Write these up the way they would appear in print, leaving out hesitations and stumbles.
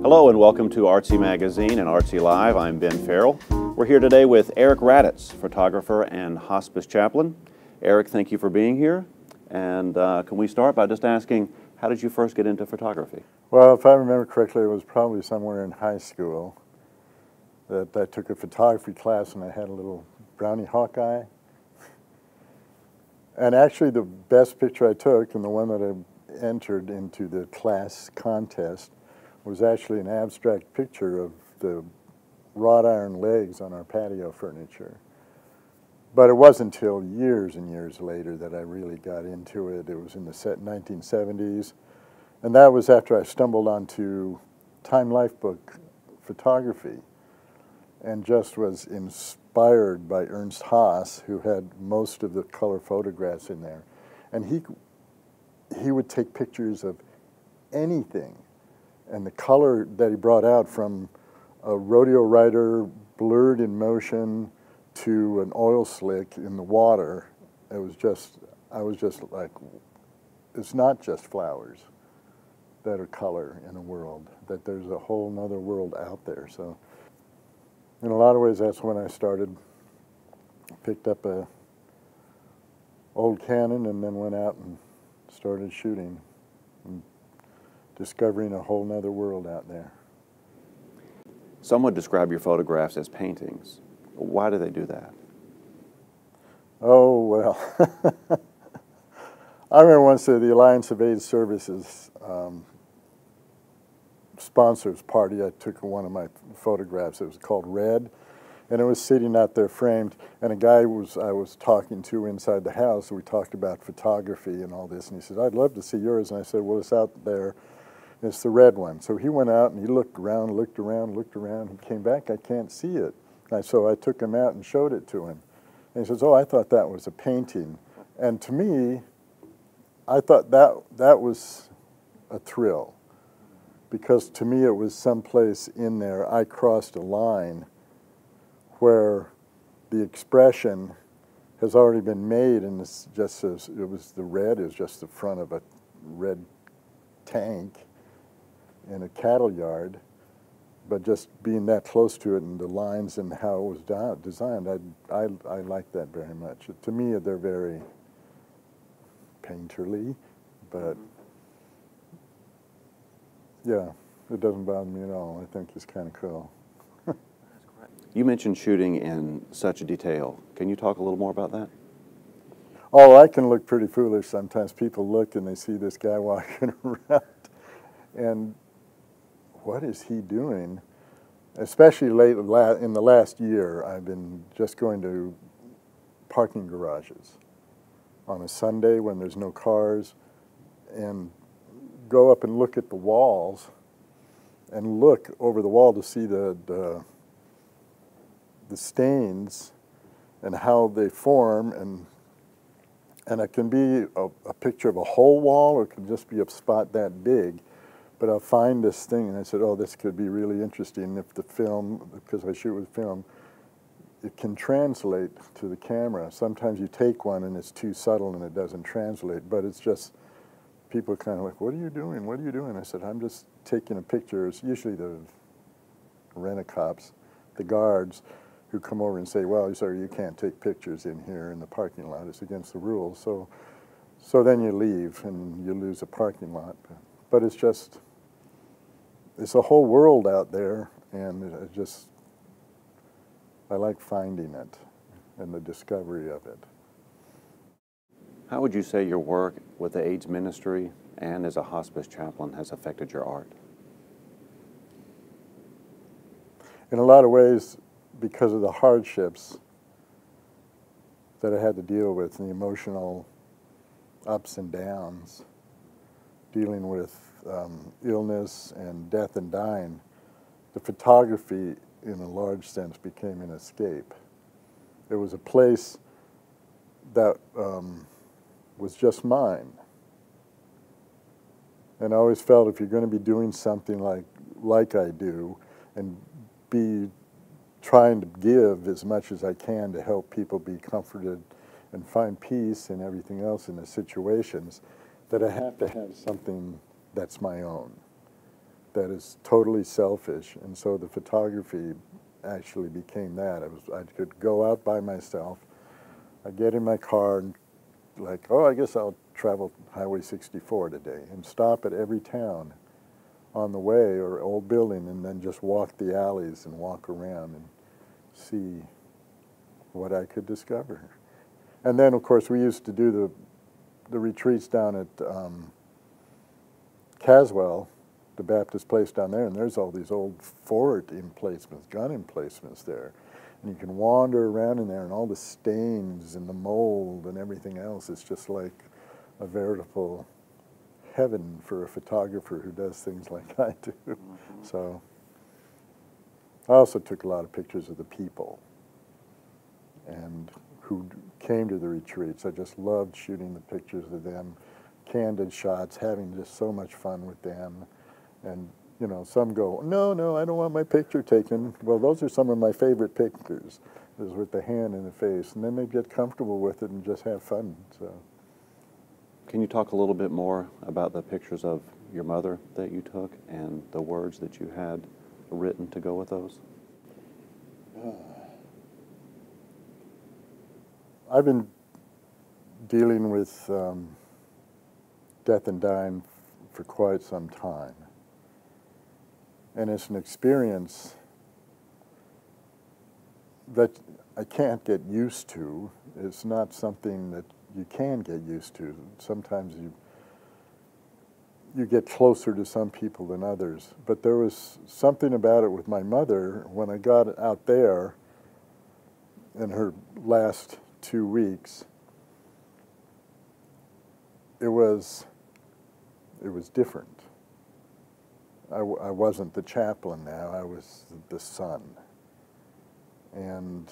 Hello and welcome to Artsee Magazine and Artsee Live. I'm Ben Farrell. We're here today with Eric Raddatz, photographer and hospice chaplain. Eric, thank you for being here. And can we start by just asking, how did you first get into photography? Well, if I remember correctly, it was probably somewhere in high school that I took a photography class and I had a little brownie Hawkeye. And actually the best picture I took, and the one that I entered into the class contest, was actually an abstract picture of the wrought iron legs on our patio furniture. But it wasn't until years and years later that I really got into it. It was in the 1970s. And that was after I stumbled onto Time Life book photography and just was inspired by Ernst Haas, who had most of the color photographs in there. And he would take pictures of anything. And the color that he brought out, from a rodeo rider blurred in motion to an oil slick in the water, I was just like, it's not just flowers that are color in a world, that there's a whole nother world out there. So in a lot of ways, that's when I started. Picked up a old Canon and then went out and started shooting and discovering a whole nother world out there. Some would describe your photographs as paintings. Why do they do that? Oh, well, I remember once the Alliance of AIDS Services sponsors party, I took one of my photographs. It was called Red, and it was sitting out there framed, and a guy I was talking to inside the house, we talked about photography and all this, and he said, "I'd love to see yours." And I said, "Well, it's out there. It's the red one." So he went out and he looked around, looked around, looked around. He came back, "I can't see it." So I took him out and showed it to him. And he says, "Oh, I thought that was a painting." And to me, I thought that was a thrill, because to me it was someplace in there I crossed a line where the expression has already been made, and it's just as it was, the red is just the front of a red tank in a cattle yard, but just being that close to it and the lines and how it was designed, I like that very much. To me, they're very painterly, but yeah, it doesn't bother me at all. I think it's kind of cool. You mentioned shooting in such detail. Can you talk a little more about that? Oh, I can look pretty foolish sometimes. People look and they see this guy walking around, and what is he doing? Especially late in the last year, I've been just going to parking garages on a Sunday when there's no cars, and go up and look at the walls and look over the wall to see the stains and how they form, and it can be a picture of a whole wall, or it can just be a spot that big. But I'll find this thing, and I said, "Oh, this could be really interesting if the film," because I shoot with film, it can translate to the camera. Sometimes you take one and it's too subtle and it doesn't translate, but it's just, people are kind of like, "What are you doing? What are you doing?" I said, "I'm just taking a picture." It's usually the rent-a-cops, the guards, who come over and say, "Well, sir, you can't take pictures in here in the parking lot. It's against the rules." So then you leave and you lose a parking lot. But it's just, it's a whole world out there, and I like finding it and the discovery of it. How would you say your work with the AIDS ministry and as a hospice chaplain has affected your art? In a lot of ways, because of the hardships that I had to deal with and the emotional ups and downs, dealing with illness and death and dying, the photography in a large sense became an escape. It was a place that was just mine. And I always felt if you're going to be doing something like I do and be trying to give as much as I can to help people be comforted and find peace and everything else in the situations, that I have to have something that's my own. that is totally selfish, and so the photography actually became that. I could go out by myself, I'd get in my car and like, oh, I guess I'll travel Highway 64 today, and stop at every town on the way or old building, and then just walk the alleys and walk around and see what I could discover. And then, of course, we used to do the retreats down at Caswell, the Baptist place down there, and there's all these old fort emplacements, gun emplacements there. And you can wander around in there, and all the stains and the mold and everything else. It's just like a veritable heaven for a photographer who does things like I do. Mm-hmm. So I also took a lot of pictures of the people and who came to the retreats. I just loved shooting the pictures of them, candid shots, having just so much fun with them. And you know, some go, no, I don't want my picture taken. Well, those are some of my favorite pictures, is with the hand in the face. And then they get comfortable with it and just have fun. So, can you talk a little bit more about the pictures of your mother that you took and the words that you had written to go with those? I've been dealing with death and dying for quite some time. And it's an experience that I can't get used to. It's not something that you can get used to. Sometimes you get closer to some people than others. But there was something about it with my mother when I got out there in her last 2 weeks. It was different. I wasn't the chaplain now, I was the son. And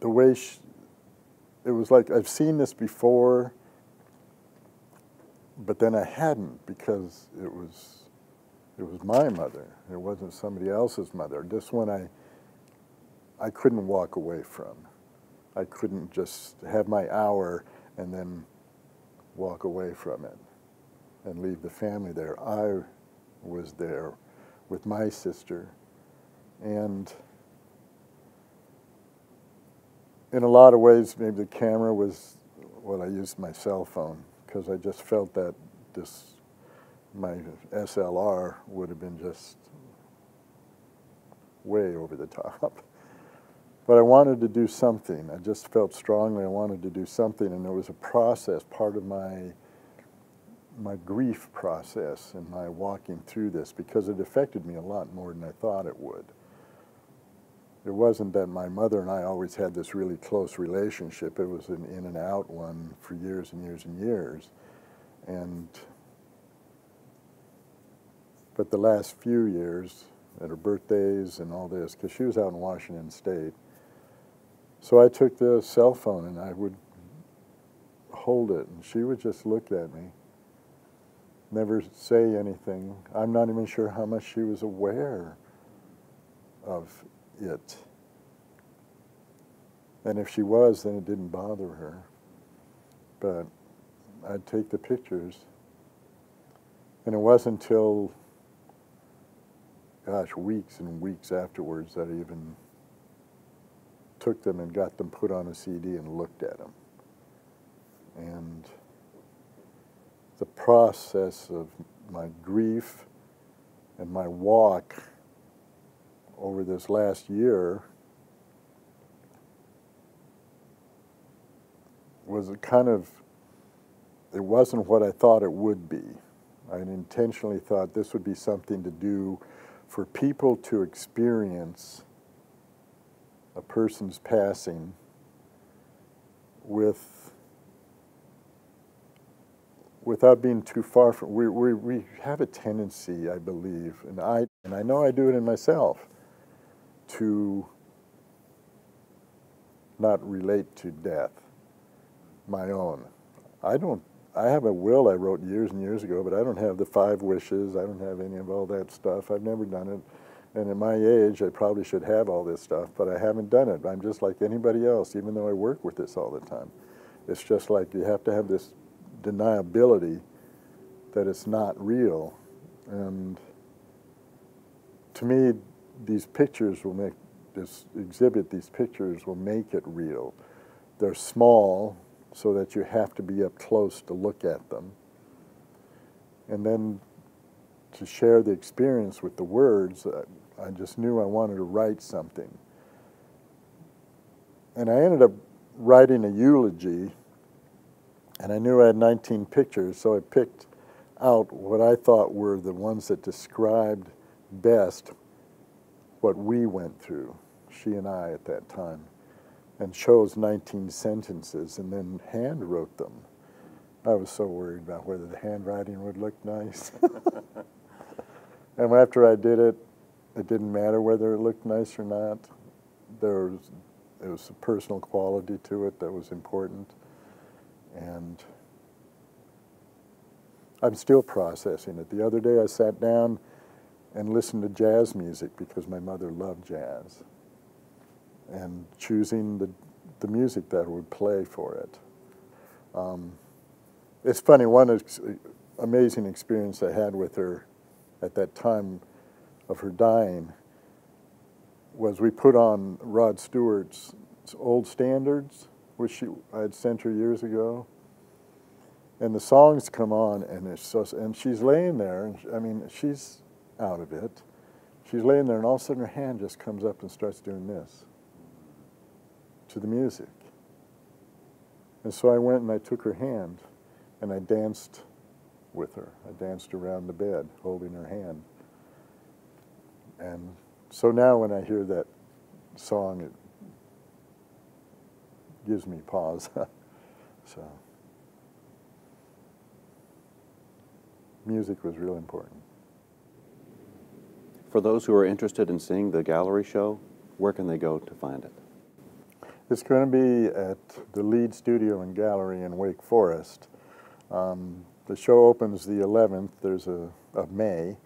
the way it was like, I've seen this before, but then I hadn't, because it was my mother. It wasn't somebody else's mother. This one I couldn't walk away from. I couldn't just have my hour and then walk away from it and leave the family there. I was there with my sister, and in a lot of ways, maybe the camera was, well, I used my cell phone, because I just felt that my SLR would have been just way over the top. But I wanted to do something. I just felt strongly I wanted to do something, and there was a process, part of my grief process and my walking through this, because it affected me a lot more than I thought it would. It wasn't that my mother and I always had this really close relationship. It was an in and out one for years and years and years. But the last few years, at her birthdays and all this, because she was out in Washington State, so I took the cell phone and I would hold it, and she would just look at me, never say anything. I'm not even sure how much she was aware of it. And if she was, then it didn't bother her. But I'd take the pictures. And it wasn't until, gosh, weeks and weeks afterwards that I even took them and got them put on a CD and looked at them. And the process of my grief and my walk over this last year was a kind of, it wasn't what I thought it would be. I intentionally thought this would be something to do for people to experience a person's passing without being too far from. We have a tendency, I believe, and I know I do it in myself, to not relate to death, my own. I have a will I wrote years and years ago, but I don't have the 5 wishes. I don't have any of all that stuff. I've never done it. And at my age, I probably should have all this stuff, but I haven't done it. I'm just like anybody else, even though I work with this all the time. It's just like you have to have this deniability that it's not real. And to me, these pictures will make, this exhibit, these pictures will make it real. They're small so that you have to be up close to look at them. And then to share the experience with the words, I just knew I wanted to write something. And I ended up writing a eulogy, and I knew I had 19 pictures, so I picked out what I thought were the ones that described best what we went through, she and I at that time, and chose 19 sentences and then hand wrote them. I was so worried about whether the handwriting would look nice. And after I did it, it didn't matter whether it looked nice or not. There was a personal quality to it that was important. And I'm still processing it. The other day I sat down and listened to jazz music because my mother loved jazz, and choosing the music that would play for it. It's funny, one amazing experience I had with her at that time of her dying was we put on Rod Stewart's Old Standards, which I had sent her years ago. And the songs come on, and she's laying there, and I mean, she's out of it. She's laying there, and all of a sudden her hand just comes up and starts doing this to the music. And so I went and I took her hand, and I danced with her. I danced around the bed, holding her hand. And so now when I hear that song, it gives me pause. So music was real important. For those who are interested in seeing the gallery show, where can they go to find it? It's going to be at the Lead Studio and Gallery in Wake Forest. The show opens the 11th of May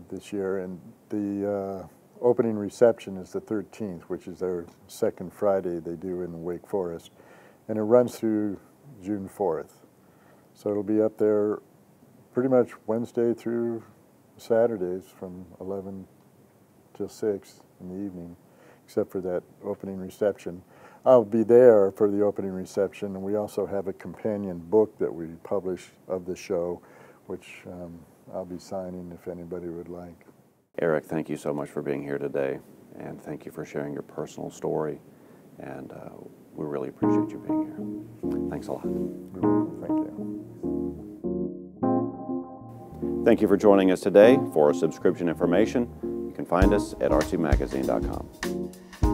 this year, and the opening reception is the 13th, which is their second Friday they do in Wake Forest, and it runs through June 4th. So it'll be up there pretty much Wednesday through Saturdays from 11 till 6 in the evening, except for that opening reception. I'll be there for the opening reception, and we also have a companion book that we publish of the show, which I'll be signing if anybody would like. Eric, thank you so much for being here today, and thank you for sharing your personal story, and we really appreciate you being here. Thanks a lot. You're welcome. Thank you. Thank you for joining us today. For subscription information, you can find us at artseemagazine.com.